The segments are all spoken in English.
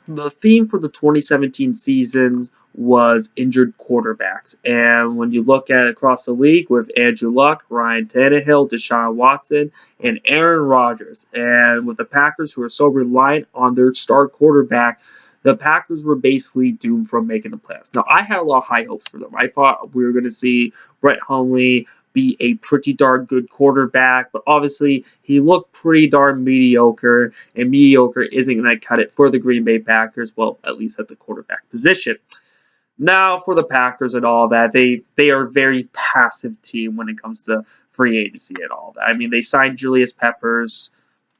the theme for the 2017 season was injured quarterbacks. And when you look at it across the league with Andrew Luck, Ryan Tannehill, Deshaun Watson, and Aaron Rodgers, and with the Packers who are so reliant on their star quarterback, the Packers were basically doomed from making the playoffs. Now, I had a lot of high hopes for them. I thought we were going to see Brett Hundley be a pretty darn good quarterback, but obviously he looked pretty darn mediocre, and mediocre isn't going to cut it for the Green Bay Packers, well, at least at the quarterback position. Now, for the Packers and all that, they are a very passive team when it comes to free agency and all that. I mean, they signed Julius Peppers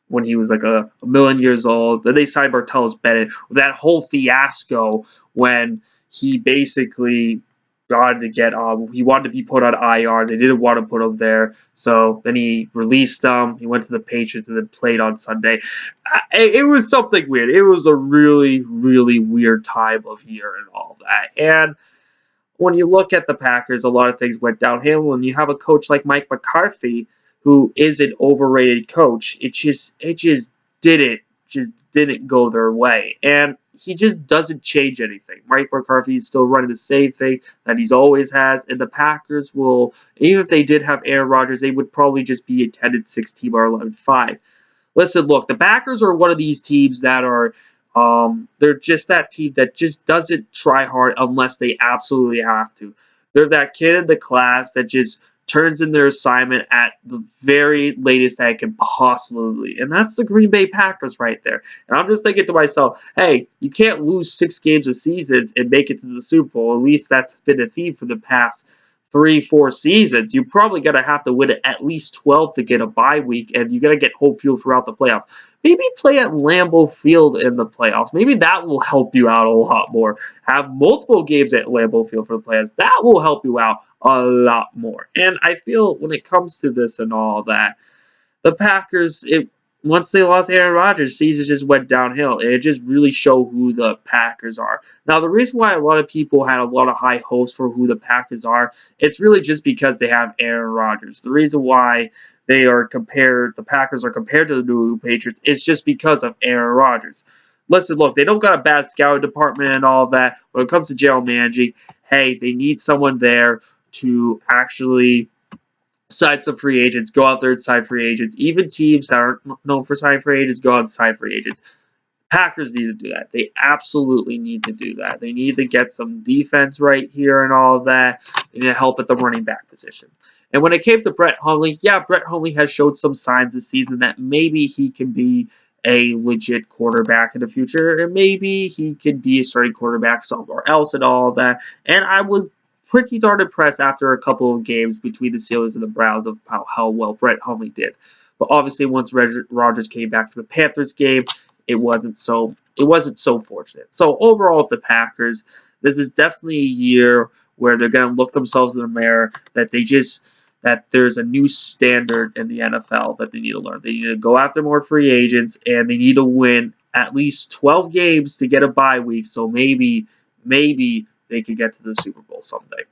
when he was like a million years old. Then they signed Martellus Bennett. That whole fiasco when he basically got to get he wanted to be put on IR. They didn't want to put him there. So then he released him. He went to the Patriots and then played on Sunday. It was something weird. It was a really, really weird time of year and all that. And when you look at the Packers, a lot of things went downhill. When you have a coach like Mike McCarthy, who is an overrated coach, it just didn't go their way. And he just doesn't change anything. Mike McCarthy is still running the same thing that he's always has, and the Packers will, even if they did have Aaron Rodgers, they would probably just be a 10-6 team or 11-5. Listen, look, the Packers are one of these teams that are they're just that team that just doesn't try hard unless they absolutely have to. They're that kid in the class that just turns in their assignment at the very latest that it can possibly. And that's the Green Bay Packers right there. And I'm just thinking to myself, hey, you can't lose 6 games a season and make it to the Super Bowl. At least that's been a theme for the past 3-4 seasons. You're probably going to have to win at least 12 to get a bye week, and you're going to get home field throughout the playoffs. Maybe play at Lambeau Field in the playoffs. Maybe that will help you out a lot more. Have multiple games at Lambeau Field for the playoffs. That will help you out a lot more. And I feel when it comes to this and all that, the Packers, once they lost Aaron Rodgers, season just went downhill. It just really showed who the Packers are. Now, the reason why a lot of people had a lot of high hopes for who the Packers are, it's really just because they have Aaron Rodgers. The reason why the Packers are compared to the New England Patriots is just because of Aaron Rodgers. Listen, look, they don't got a bad scouting department and all that. When it comes to general managing, hey, they need someone there to actually sign some free agents, go out there and sign free agents. Even teams that aren't known for signing free agents go out and sign free agents. Packers need to do that. They absolutely need to do that. They need to get some defense right here and all of that. They need to help at the running back position. And when it came to Brett Hundley, yeah, Brett Hundley has showed some signs this season that maybe he can be a legit quarterback in the future, and maybe he could be a starting quarterback somewhere else and all of that. And I was pretty darn impressed after a couple of games between the Steelers and the Browns of how well Brett Hundley did. But obviously, once Rodgers came back for the Panthers game, it wasn't so fortunate. So overall, with the Packers, this is definitely a year where they're going to look themselves in the mirror that there's a new standard in the NFL that they need to learn. They need to go after more free agents, and they need to win at least 12 games to get a bye week. So maybe they could get to the Super Bowl someday.